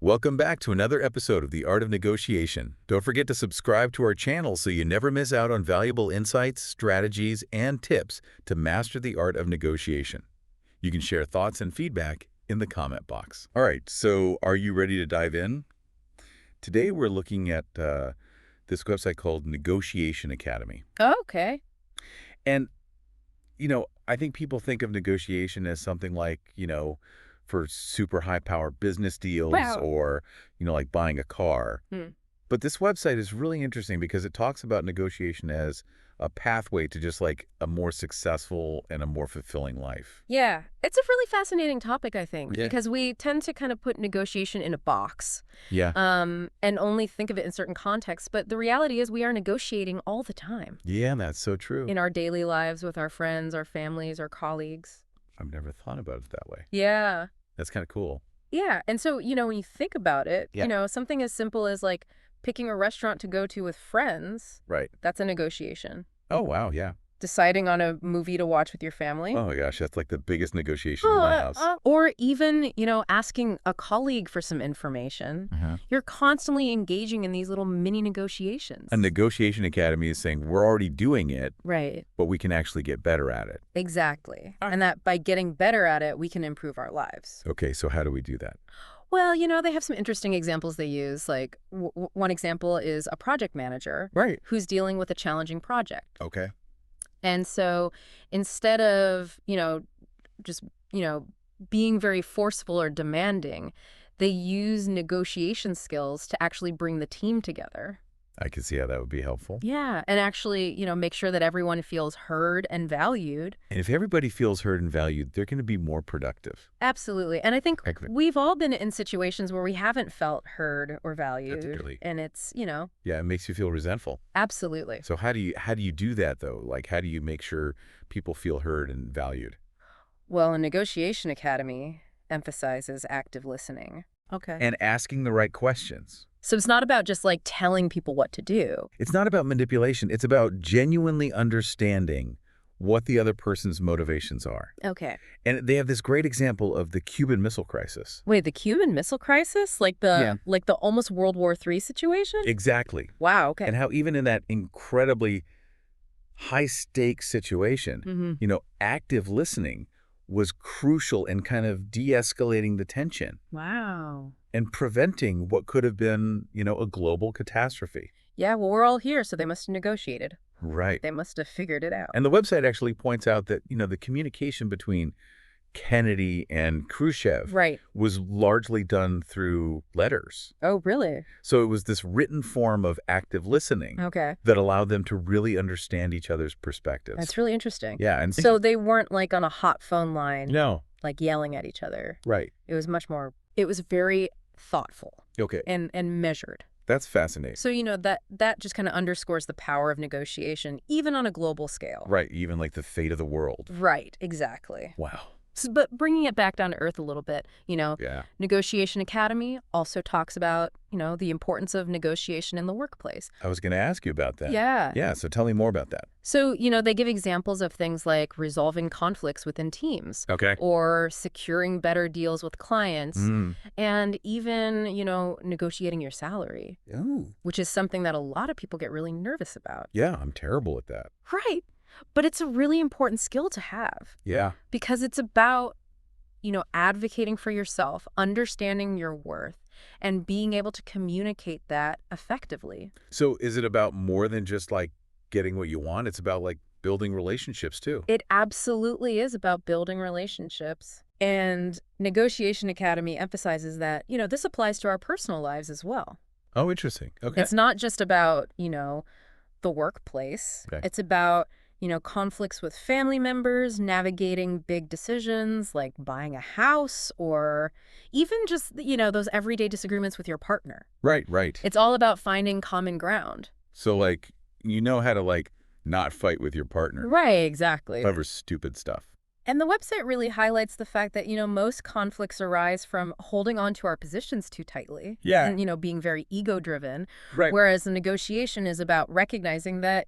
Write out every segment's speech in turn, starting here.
Welcome back to another episode of The Art of Negotiation. Don't forget to subscribe to our channel so you never miss out on valuable insights, strategies, and tips to master the art of negotiation. You can share thoughts and feedback in the comment box. All right, so are you ready to dive in? Today we're looking at this website called Negotiation Academy. Oh, okay. And, I think people think of negotiation as something like, for super high-power business deals Wow. or, like buying a car. Hmm. But this website is really interesting because it talks about negotiation as a pathway to just like a more successful and a more fulfilling life. Yeah, it's a really fascinating topic, I think, Yeah. because we tend to kind of put negotiation in a box, Yeah. and only think of it in certain contexts. But the reality is we are negotiating all the time Yeah, that's so true. in our daily lives with our friends, our families, our colleagues. I've never thought about it that way. Yeah. That's kind of cool. Yeah. And so, when you think about it, Yeah. something as simple as like picking a restaurant to go to with friends, Right. that's a negotiation. Oh, wow, yeah. Deciding on a movie to watch with your family. Oh my gosh, that's like the biggest negotiation in my house. Or even, asking a colleague for some information. You're constantly engaging in these little mini negotiations. A negotiation academy is saying we're already doing it, Right. but we can actually get better at it. Exactly. And that by getting better at it, we can improve our lives. Okay, so how do we do that? Well, they have some interesting examples they use. Like one example is a project manager Right. who's dealing with a challenging project. Okay. And so instead of, just, being very forceful or demanding, they use negotiation skills to actually bring the team together. I can see how that would be helpful. Yeah, and actually, make sure that everyone feels heard and valued. And if everybody feels heard and valued, they're going to be more productive. Absolutely. And I think Excellent. we've all been in situations where we haven't felt heard or valued. Definitely. And it's, Yeah, it makes you feel resentful. absolutely. So how do you do that though? Like how do you make sure people feel heard and valued? Well, a negotiation academy emphasizes active listening. Okay. And asking the right questions. So it's not about just like telling people what to do. It's not about manipulation. It's about genuinely understanding what the other person's motivations are. Okay. And they have this great example of the Cuban Missile Crisis. Wait, the Cuban Missile Crisis? Like the almost World War III situation? Exactly. Wow, okay. And how even in that incredibly high-stakes situation, active listening was crucial in kind of de-escalating the tension Wow. and preventing what could have been, a global catastrophe. Yeah, well, we're all here, so they must have negotiated. Right. They must have figured it out. And the website actually points out that, the communication between Kennedy and Khrushchev Right. was largely done through letters. Oh, really? So it was this written form of active listening Okay. that allowed them to really understand each other's perspectives. That's really interesting. Yeah. And So they weren't like on a hot phone line, no. like yelling at each other. Right. It was much more, it was very thoughtful Okay. and measured. That's fascinating. So, that just kind of underscores the power of negotiation, even on a global scale. Right. Even like the fate of the world. Right, exactly. Wow. But bringing it back down to earth a little bit, Yeah. Negotiation Academy also talks about, the importance of negotiation in the workplace. I was going to ask you about that. Yeah. Yeah. So tell me more about that. So, they give examples of things like resolving conflicts within teams Okay. or securing better deals with clients and even, negotiating your salary, Oh. which is something that a lot of people get really nervous about. Yeah. I'm terrible at that. Right. But it's a really important skill to have Yeah. because it's about, advocating for yourself, understanding your worth, and being able to communicate that effectively. So is it about more than just like getting what you want? It's about like building relationships too. It absolutely is about building relationships. And Negotiation Academy emphasizes that, this applies to our personal lives as well. Oh, interesting. Okay. It's not just about, the workplace. Okay. It's about, conflicts with family members, navigating big decisions like buying a house, or even just, those everyday disagreements with your partner. Right. Right. It's all about finding common ground. So like, how to like not fight with your partner Right, exactly. over stupid stuff. And the website really highlights the fact that, most conflicts arise from holding on to our positions too tightly Yeah. and, being very ego-driven, Right. whereas the negotiation is about recognizing that,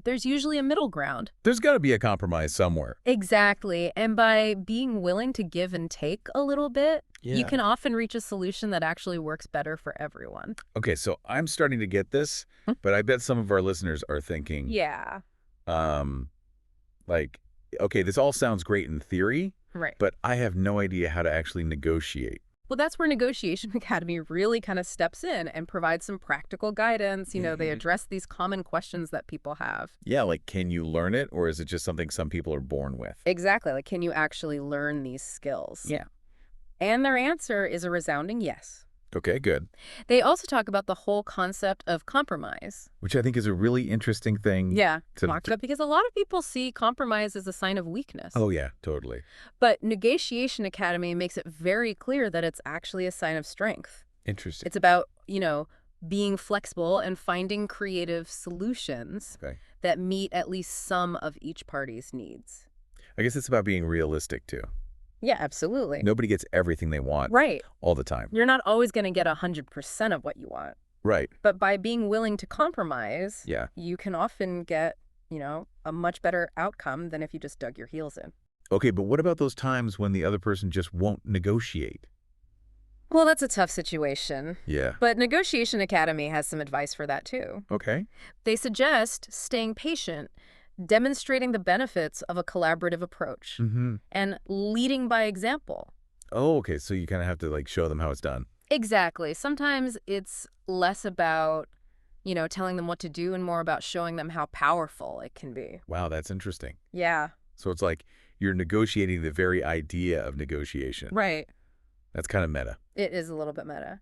there's usually a middle ground. There's got to be a compromise somewhere. Exactly. And by being willing to give and take a little bit, you Yeah. can often reach a solution that actually works better for everyone. Okay, so I'm starting to get this, but I bet some of our listeners are thinking, Yeah. um, like, okay, this all sounds great in theory, Right. but I have no idea how to actually negotiate. Well, that's where Negotiation Academy really kind of steps in and provides some practical guidance. They address these common questions that people have. Yeah, like, can you learn it, or is it just something some people are born with? Exactly. Like, can you actually learn these skills? Yeah. And their answer is a resounding yes. Okay, good. They also talk about the whole concept of compromise. Which I think is a really interesting thing. Yeah, to- talked about because a lot of people see compromise as a sign of weakness. Oh, yeah, totally. But Negotiation Academy makes it very clear that it's actually a sign of strength. Interesting. It's about, being flexible and finding creative solutions Okay. that meet at least some of each party's needs. I guess it's about being realistic, too. Yeah, absolutely. Nobody gets everything they want Right. all the time. You're not always going to get 100% of what you want. Right. But by being willing to compromise, Yeah. you can often get, a much better outcome than if you just dug your heels in. Okay, but what about those times when the other person just won't negotiate? Well, that's a tough situation. Yeah. But Negotiation Academy has some advice for that, too. Okay. They suggest staying patient, demonstrating the benefits of a collaborative approach, Mm-hmm. and leading by example. Oh, okay. So you kind of have to, like, show them how it's done. Exactly. Sometimes it's less about, telling them what to do and more about showing them how powerful it can be. Wow, that's interesting. Yeah. So it's like you're negotiating the very idea of negotiation. Right. That's kind of meta. It is a little bit meta.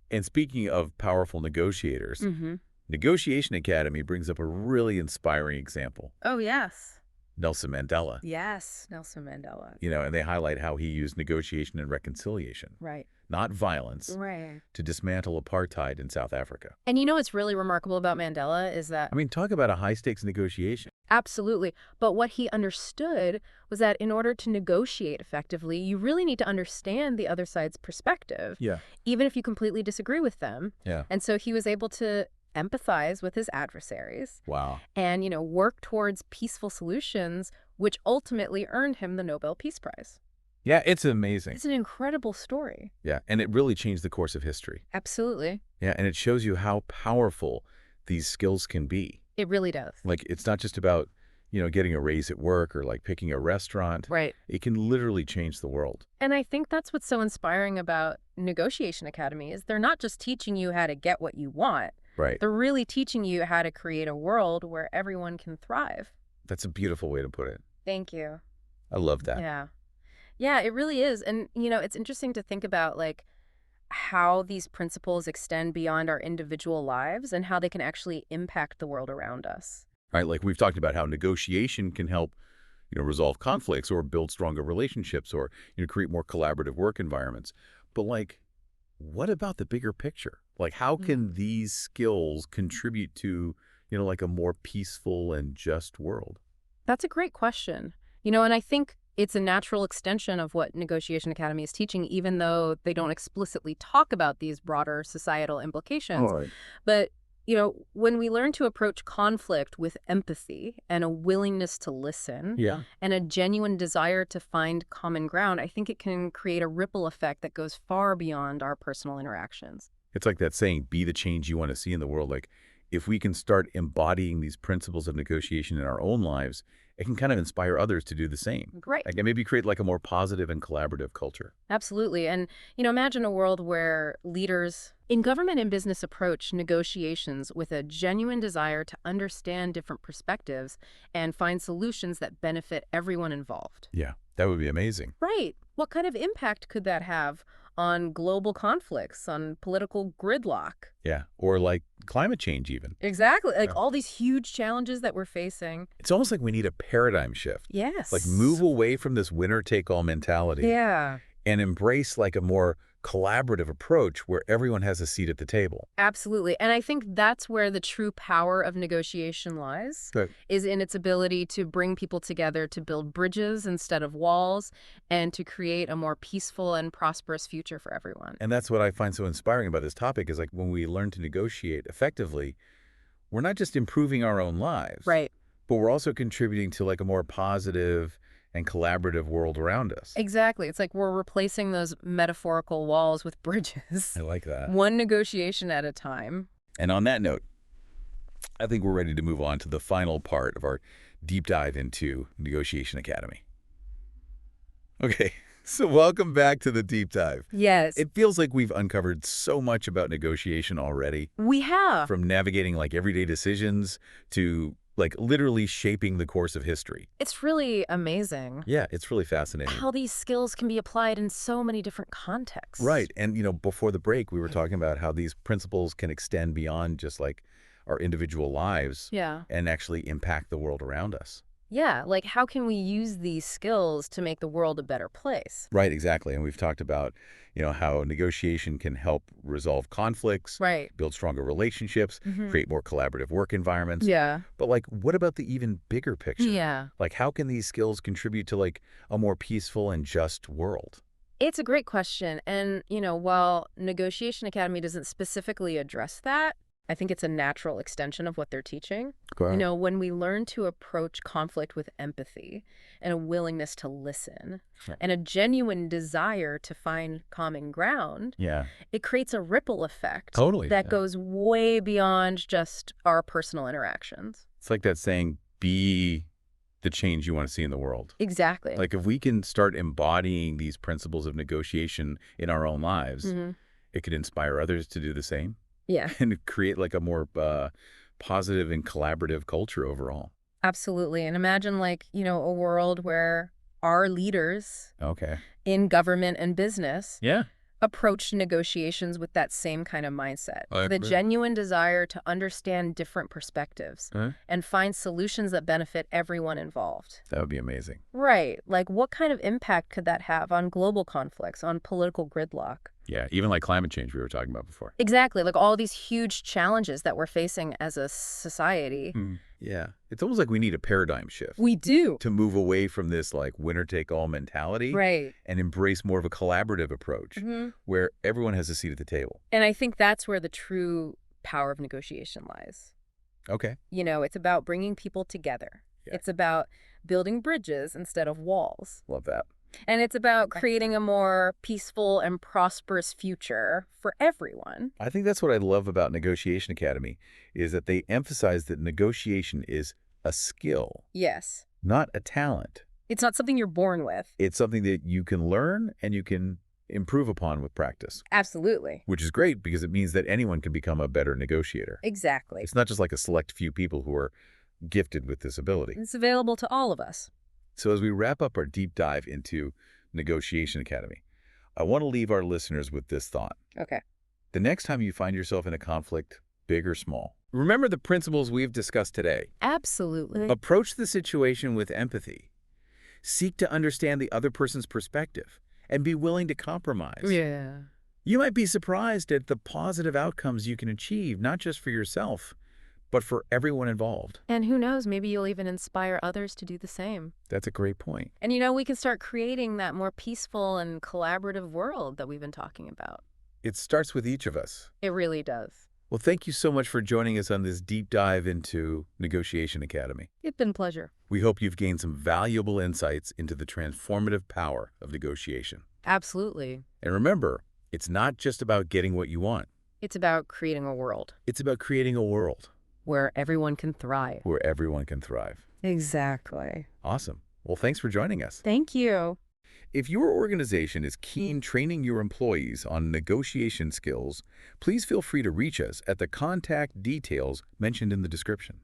And speaking of powerful negotiators, Mm-hmm. Negotiation Academy brings up a really inspiring example. Oh, yes. Nelson Mandela. Yes, Nelson Mandela. And they highlight how he used negotiation and reconciliation, Right. not violence, Right. to dismantle apartheid in South Africa. And what's really remarkable about Mandela is that I mean, talk about a high-stakes negotiation. absolutely. But what he understood was that in order to negotiate effectively, you really need to understand the other side's perspective, Yeah. even if you completely disagree with them. Yeah. And so he was able to empathize with his adversaries Wow. and, work towards peaceful solutions, which ultimately earned him the Nobel Peace Prize. Yeah, it's amazing. It's an incredible story. Yeah, and it really changed the course of history. Absolutely. Yeah, and it shows you how powerful these skills can be. It really does. Like, it's not just about, getting a raise at work or, like, picking a restaurant. Right. It can literally change the world. And I think that's what's so inspiring about Negotiation Academy is they're not just teaching you how to get what you want. Right. They're really teaching you how to create a world where everyone can thrive. That's a beautiful way to put it. Thank you. I love that. Yeah. Yeah, it really is. And, it's interesting to think about, like, how these principles extend beyond our individual lives and how they can actually impact the world around us. Right, like we've talked about how negotiation can help, resolve conflicts or build stronger relationships or, create more collaborative work environments. But, like, what about the bigger picture? Like, how can these skills contribute to, like a more peaceful and just world? That's a great question. And I think it's a natural extension of what Negotiation Academy is teaching, even though they don't explicitly talk about these broader societal implications. All right. But, when we learn to approach conflict with empathy and a willingness to listen Yeah. and a genuine desire to find common ground, I think it can create a ripple effect that goes far beyond our personal interactions. It's like that saying, be the change you want to see in the world. Like, if we can start embodying these principles of negotiation in our own lives, it can kind of inspire others to do the same. Right. Like, and maybe create like a more positive and collaborative culture. Absolutely. And, imagine a world where leaders in government and business approach negotiations with a genuine desire to understand different perspectives and find solutions that benefit everyone involved. Yeah, that would be amazing. Right. What kind of impact could that have on global conflicts, on political gridlock? Yeah, or like climate change even. Exactly. Like Yeah. all these huge challenges that we're facing. It's almost like we need a paradigm shift. Yes. Like move away from this winner-take-all mentality Yeah. and embrace like a more collaborative approach where everyone has a seat at the table. Absolutely. And I think that's where the true power of negotiation lies, Right. is in its ability to bring people together to build bridges instead of walls and to create a more peaceful and prosperous future for everyone. And that's what I find so inspiring about this topic is like when we learn to negotiate effectively, we're not just improving our own lives, Right. but we're also contributing to like a more positive and collaborative world around us. Exactly. It's like we're replacing those metaphorical walls with bridges, I like that. one negotiation at a time. And on that note, I think we're ready to move on to the final part of our deep dive into Negotiation Academy. Okay, so welcome back to the deep dive. Yes, It feels like we've uncovered so much about negotiation already, we have. from navigating like everyday decisions to like literally shaping the course of history. It's really amazing Yeah, it's really fascinating. how these skills can be applied in so many different contexts. Right. And, before the break, we were talking about how these principles can extend beyond just like our individual lives Yeah. and actually impact the world around us. Yeah, like how can we use these skills to make the world a better place? Right, exactly. And we've talked about, how negotiation can help resolve conflicts, Right. build stronger relationships, create more collaborative work environments. Yeah. But like, what about the even bigger picture? Yeah. Like, how can these skills contribute to like a more peaceful and just world? It's a great question. And, while Negotiation Academy doesn't specifically address that, I think it's a natural extension of what they're teaching. Go ahead. When we learn to approach conflict with empathy and a willingness to listen Right. and a genuine desire to find common ground, Yeah, it creates a ripple effect totally. that Yeah. goes way beyond just our personal interactions. It's like that saying, be the change you want to see in the world. Exactly. Like if we can start embodying these principles of negotiation in our own lives, it could inspire others to do the same Yeah, and create like a more positive and collaborative culture overall. absolutely. And imagine a world where our leaders Okay. in government and business Yeah. approach negotiations with that same kind of mindset. I The agree. genuine desire to understand different perspectives Huh? and find solutions that benefit everyone involved. That would be amazing. Right. Like what kind of impact could that have on global conflicts, on political gridlock? Yeah. Even like climate change we were talking about before. Exactly. Like all these huge challenges that we're facing as a society. Yeah. It's almost like we need a paradigm shift We do. to move away from this like winner-take-all mentality Right. and embrace more of a collaborative approach where everyone has a seat at the table. And I think that's where the true power of negotiation lies. Okay. It's about bringing people together. Yeah. It's about building bridges instead of walls. Love that. And it's about creating a more peaceful and prosperous future for everyone. I think that's what I love about Negotiation Academy is that they emphasize that negotiation is a skill, Yes. not a talent. It's not something you're born with. It's something that you can learn and you can improve upon with practice, Absolutely. which is great because it means that anyone can become a better negotiator. Exactly. It's not just like a select few people who are gifted with this ability. It's available to all of us. So as we wrap up our deep dive into Negotiation Academy, I want to leave our listeners with this thought. Okay. The next time you find yourself in a conflict, big or small, remember the principles we've discussed today. Absolutely. Approach the situation with empathy. Seek to understand the other person's perspective and be willing to compromise. Yeah. You might be surprised at the positive outcomes you can achieve, not just for yourself, but for everyone involved. And who knows, maybe you'll even inspire others to do the same. That's a great point. And we can start creating that more peaceful and collaborative world that we've been talking about. It starts with each of us. It really does. Well, thank you so much for joining us on this deep dive into Negotiation Academy. It's been a pleasure. We hope you've gained some valuable insights into the transformative power of negotiation. Absolutely. And remember, it's not just about getting what you want. It's about creating a world It's about creating a world where everyone can thrive. where everyone can thrive. Exactly. Awesome. Well, thanks for joining us. Thank you. If your organization is keen training your employees on negotiation skills, please feel free to reach us at the contact details mentioned in the description.